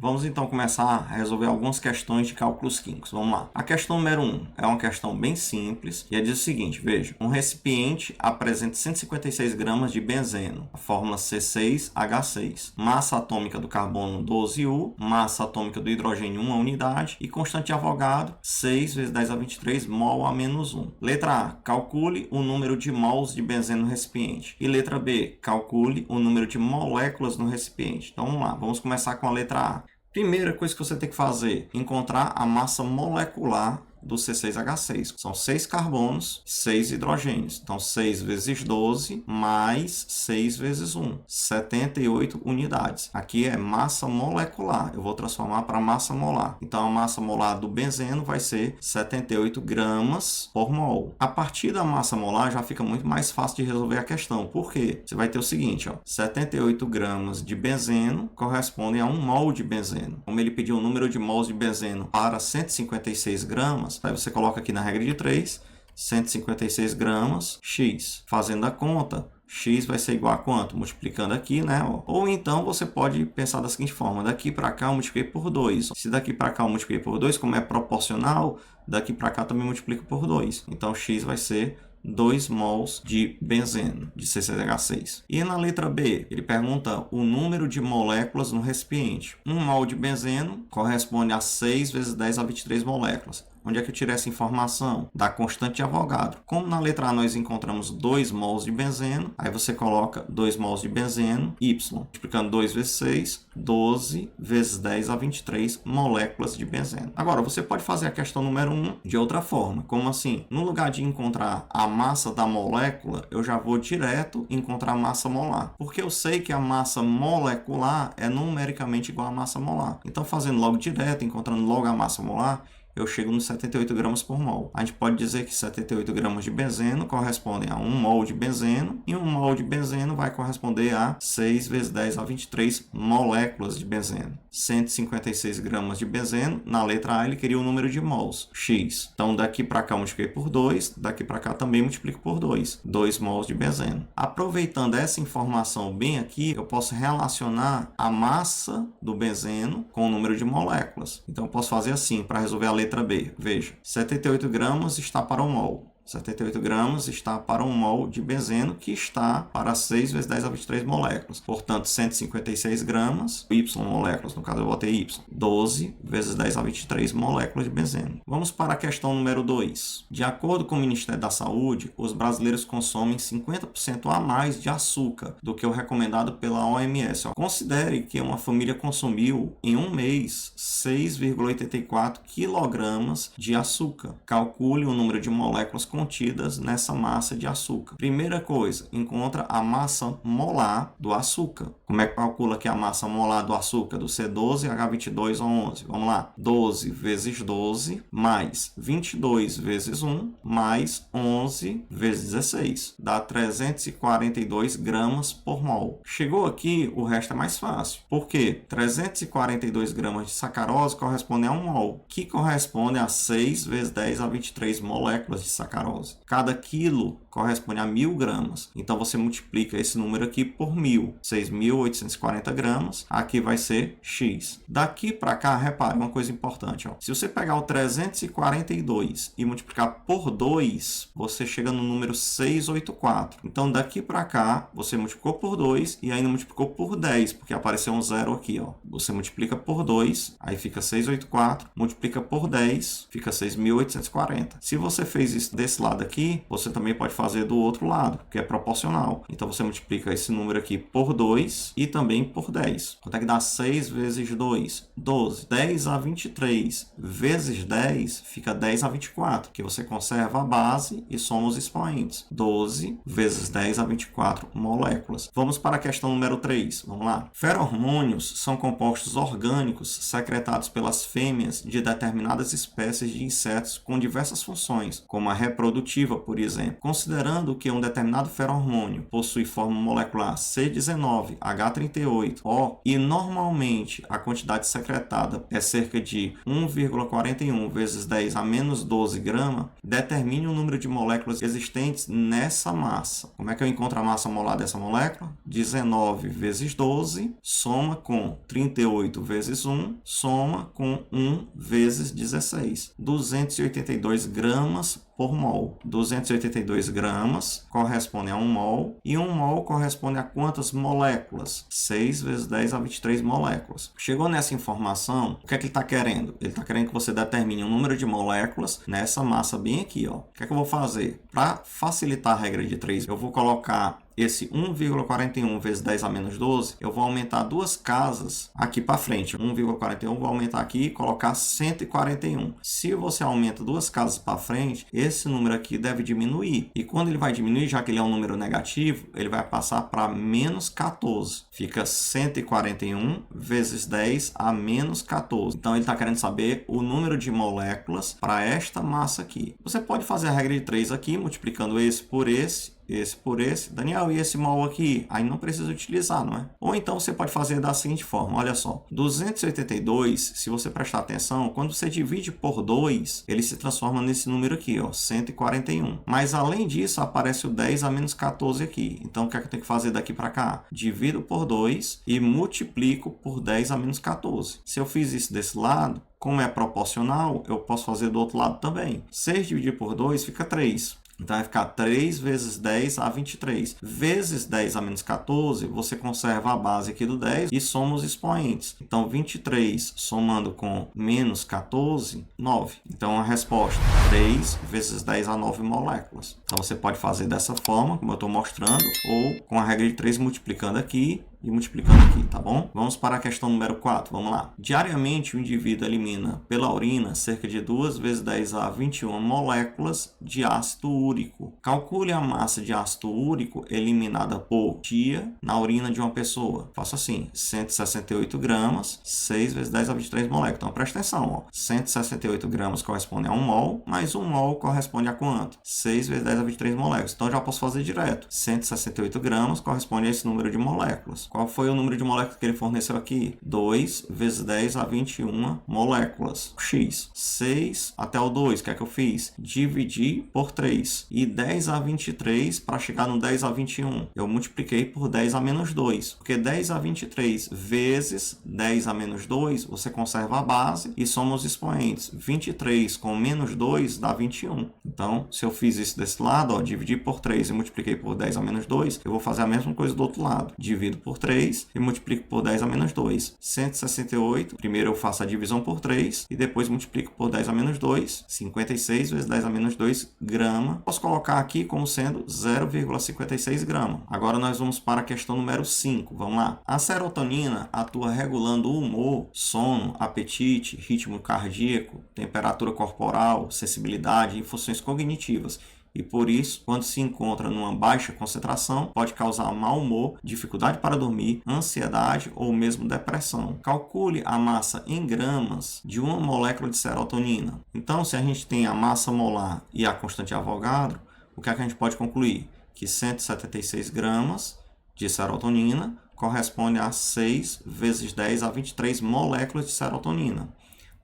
Vamos então começar a resolver algumas questões de cálculos químicos. Vamos lá. A questão número 1 é uma questão bem simples e diz o seguinte, veja, um recipiente apresenta 156 gramas de benzeno, a fórmula C6H6, massa atômica do carbono 12U, massa atômica do hidrogênio 1 unidade e constante de Avogadro 6 vezes 10 a 23 mol a menos 1. Letra A, calcule o número de mols de benzeno no recipiente. E letra B, calcule o número de moléculas no recipiente. Então vamos lá, vamos começar com a letra A. Primeira coisa que você tem que fazer, encontrar a massa molecular do C6H6. São 6 carbonos, 6 hidrogênios. Então, 6 vezes 12 mais 6 vezes 1. 78 unidades. Aqui é massa molecular. Eu vou transformar para massa molar. Então, a massa molar do benzeno vai ser 78 gramas por mol. A partir da massa molar já fica muito mais fácil de resolver a questão. Por quê? Você vai ter o seguinte, ó, 78 gramas de benzeno correspondem a 1 mol de benzeno. Como ele pediu o número de mols de benzeno para 156 gramas, aí você coloca aqui na regra de 3, 156 gramas, x. Fazendo a conta, x vai ser igual a quanto? Multiplicando aqui, né? Ou então você pode pensar da seguinte forma, daqui para cá eu multipliquei por 2. Se daqui para cá eu multipliquei por 2, como é proporcional, daqui para cá também multiplico por 2. Então x vai ser 2 mols de benzeno, de C6H6. E na letra B, ele pergunta o número de moléculas no recipiente. 1 mol de benzeno corresponde a 6 vezes 10 a 23 moléculas. Onde é que eu tirei essa informação? Da constante de Avogadro. Como na letra A nós encontramos 2 mols de benzeno, aí você coloca 2 mols de benzeno, Y. Multiplicando 2 vezes 6, 12 vezes 10 a 23 moléculas de benzeno. Agora, você pode fazer a questão número 1 de outra forma. Como assim? No lugar de encontrar a massa da molécula, eu já vou direto encontrar a massa molar. Porque eu sei que a massa molecular é numericamente igual à massa molar. Então, fazendo logo direto, encontrando logo a massa molar, eu chego nos 78 gramas por mol. A gente pode dizer que 78 gramas de benzeno correspondem a 1 mol de benzeno, e 1 mol de benzeno vai corresponder a 6 vezes 10 a 23 moléculas de benzeno. 156 gramas de benzeno, na letra A ele queria o número de mols, x. Então daqui para cá eu multipliquei por 2, daqui para cá também multiplico por 2, 2 mols de benzeno. Aproveitando essa informação bem aqui, eu posso relacionar a massa do benzeno com o número de moléculas. Então eu posso fazer assim, para resolver a letra B. Veja, 78 gramas está para 1 mol. 78 gramas está para 1 mol de benzeno, que está para 6 vezes 10 a 23 moléculas. Portanto, 156 gramas, Y moléculas, no caso eu botei Y, 12 vezes 10 a 23 moléculas de benzeno. Vamos para a questão número 2. De acordo com o Ministério da Saúde, os brasileiros consomem 50% a mais de açúcar do que o recomendado pela OMS. Considere que uma família consumiu em um mês 6,84 quilogramas de açúcar. Calcule o número de moléculas contidas nessa massa de açúcar. Primeira coisa, encontra a massa molar do açúcar. Como é que calcula aqui a massa molar do açúcar? Do C12H22O11. Vamos lá. 12 vezes 12 mais 22 vezes 1 mais 11 vezes 16. Dá 342 gramas por mol. Chegou aqui, o resto é mais fácil. Por quê? 342 gramas de sacarose correspondem a 1 mol, que corresponde a 6 vezes 10 a 23 moléculas de sacarose. Cada quilo corresponde a 1.000 gramas. Então, você multiplica esse número aqui por 1.000. 6.840 gramas. Aqui vai ser X. Daqui para cá, repare uma coisa importante. Ó. Se você pegar o 342 e multiplicar por 2, você chega no número 684. Então, daqui para cá, você multiplicou por 2 e ainda multiplicou por 10, porque apareceu um zero aqui. Ó. Você multiplica por 2, aí fica 684. Multiplica por 10, fica 6.840. Se você fez isso desse lado aqui, você também pode fazer do outro lado, que é proporcional. Então você multiplica esse número aqui por 2 e também por 10. Quanto é que dá 6 vezes 2? 12. 10 a 23 vezes 10 fica 10 a 24, que você conserva a base e soma os expoentes. 12 vezes 10 a 24 moléculas. Vamos para a questão número 3. Vamos lá. Ferormônios são compostos orgânicos secretados pelas fêmeas de determinadas espécies de insetos com diversas funções, como a reprodutiva, por exemplo. Considere Considerando que um determinado ferrormônio possui forma molecular C19, H38O e normalmente a quantidade secretada é cerca de 1,41 vezes 10 a menos 12 grama, determine o número de moléculas existentes nessa massa. Como é que eu encontro a massa molar dessa molécula? 19 vezes 12, soma com 38 vezes 1, soma com 1 vezes 16. 282 gramas por mol. 282 gramas corresponde a 1 mol, e 1 mol corresponde a quantas moléculas? 6 vezes 10 a 23 moléculas. Chegou nessa informação, o que é que ele está querendo? Ele está querendo que você determine o número de moléculas nessa massa bem aqui, ó. O que é que eu vou fazer? Para facilitar a regra de 3, eu vou colocar esse 1,41 vezes 10 a menos 12, eu vou aumentar duas casas aqui para frente. 1,41 vou aumentar aqui e colocar 141. Se você aumenta duas casas para frente, esse número aqui deve diminuir. E quando ele vai diminuir, já que ele é um número negativo, ele vai passar para menos 14. Fica 141 vezes 10 a menos 14. Então ele está querendo saber o número de moléculas para esta massa aqui. Você pode fazer a regra de 3 aqui, multiplicando esse por esse por esse. Daniel, e esse mol aqui? Aí não precisa utilizar, não é? Ou então você pode fazer da seguinte forma, olha só. 282, se você prestar atenção, quando você divide por 2, ele se transforma nesse número aqui, ó, 141. Mas além disso, aparece o 10 a menos 14 aqui. Então o que é que eu tenho que fazer daqui para cá? Divido por 2 e multiplico por 10 a menos 14. Se eu fiz isso desse lado, como é proporcional, eu posso fazer do outro lado também. 6 dividido por 2 fica 3. Então vai ficar 3 vezes 10 a 23. Vezes 10 a menos 14, você conserva a base aqui do 10 e soma os expoentes. Então 23 somando com menos 14, 9. Então a resposta, 3 vezes 10 a 9 moléculas. Então você pode fazer dessa forma, como eu estou mostrando, ou com a regra de 3 multiplicando aqui e multiplicando aqui, tá bom? Vamos para a questão número 4, vamos lá. Diariamente, o indivíduo elimina pela urina cerca de 2 vezes 10 a 21 moléculas de ácido úrico. Calcule a massa de ácido úrico eliminada por dia na urina de uma pessoa. Faça assim, 168 gramas, 6 vezes 10 a 23 moléculas. Então, presta atenção, ó. 168 gramas corresponde a 1 mol, mais 1 mol corresponde a quanto? 6 vezes 10 a 23 moléculas. Então, eu já posso fazer direto. 168 gramas corresponde a esse número de moléculas. Qual foi o número de moléculas que ele forneceu aqui? 2 vezes 10 a 21 moléculas. X. 6 até o 2, o que é que eu fiz? Dividi por 3. E 10 a 23, para chegar no 10 a 21, eu multipliquei por 10 a menos 2. Porque 10 a 23 vezes 10 a menos 2, você conserva a base e soma os expoentes. 23 com menos 2 dá 21. Então, se eu fiz isso desse lado, ó, dividi por 3 e multipliquei por 10 a menos 2, eu vou fazer a mesma coisa do outro lado. Divido por 3 e multiplico por 10 a menos 2. 168, primeiro eu faço a divisão por 3 e depois multiplico por 10 a menos 2. 56 vezes 10 a menos 2 grama. Posso colocar aqui como sendo 0,56 grama. Agora nós vamos para a questão número 5. Vamos lá. A serotonina atua regulando o humor, sono, apetite, ritmo cardíaco, temperatura corporal, sensibilidade e funções cognitivas. E por isso, quando se encontra numa baixa concentração, pode causar mau humor, dificuldade para dormir, ansiedade ou mesmo depressão. Calcule a massa em gramas de uma molécula de serotonina. Então, se a gente tem a massa molar e a constante de Avogadro, o que é que a gente pode concluir? Que 176 gramas de serotonina corresponde a 6 vezes 10 a 23 moléculas de serotonina.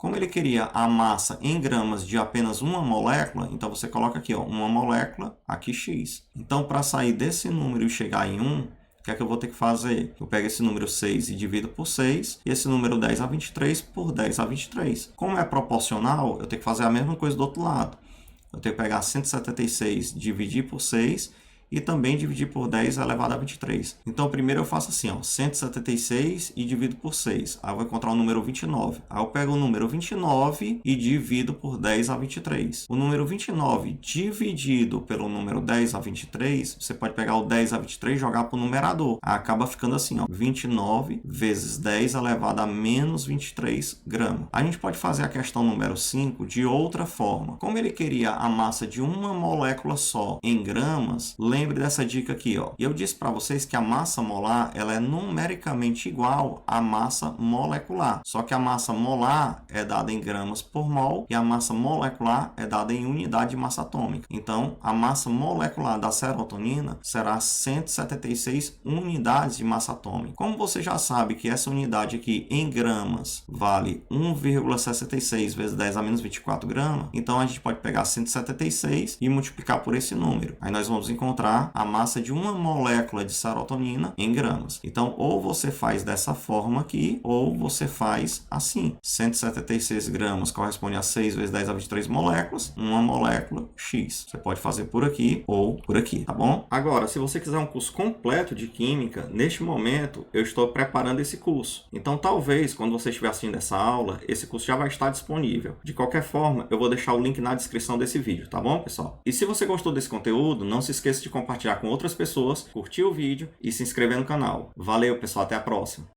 Como ele queria a massa em gramas de apenas uma molécula, então você coloca aqui, ó, uma molécula, aqui X. Então, para sair desse número e chegar em 1, o que é que eu vou ter que fazer? Eu pego esse número 6 e divido por 6, e esse número 10 a 23 por 10 a 23. Como é proporcional, eu tenho que fazer a mesma coisa do outro lado. Eu tenho que pegar 176, dividir por 6, e também dividir por 10 elevado a 23. Então, primeiro eu faço assim, ó, 176 e divido por 6. Aí eu vou encontrar o número 29. Aí eu pego o número 29 e divido por 10 a 23. O número 29 dividido pelo número 10 a 23, você pode pegar o 10 a 23 e jogar para o numerador. Aí acaba ficando assim, ó, 29 vezes 10 elevado a menos 23 gramas. A gente pode fazer a questão número 5 de outra forma. Como ele queria a massa de uma molécula só em gramas, lembra lembre dessa dica aqui, ó. E eu disse para vocês que a massa molar, ela é numericamente igual à massa molecular. Só que a massa molar é dada em gramas por mol e a massa molecular é dada em unidade de massa atômica. Então, a massa molecular da serotonina será 176 unidades de massa atômica. Como você já sabe que essa unidade aqui em gramas vale 1,66 vezes 10 a menos 24 gramas, então a gente pode pegar 176 e multiplicar por esse número. Aí nós vamos encontrar a massa de uma molécula de serotonina em gramas. Então, ou você faz dessa forma aqui, ou você faz assim. 176 gramas corresponde a 6 vezes 10 a 23 moléculas, uma molécula X. Você pode fazer por aqui ou por aqui, tá bom? Agora, se você quiser um curso completo de Química, neste momento eu estou preparando esse curso. Então, talvez, quando você estiver assistindo essa aula, esse curso já vai estar disponível. De qualquer forma, eu vou deixar o link na descrição desse vídeo, tá bom, pessoal? E se você gostou desse conteúdo, não se esqueça de compartilhar com outras pessoas, curtir o vídeo e se inscrever no canal. Valeu, pessoal, até a próxima!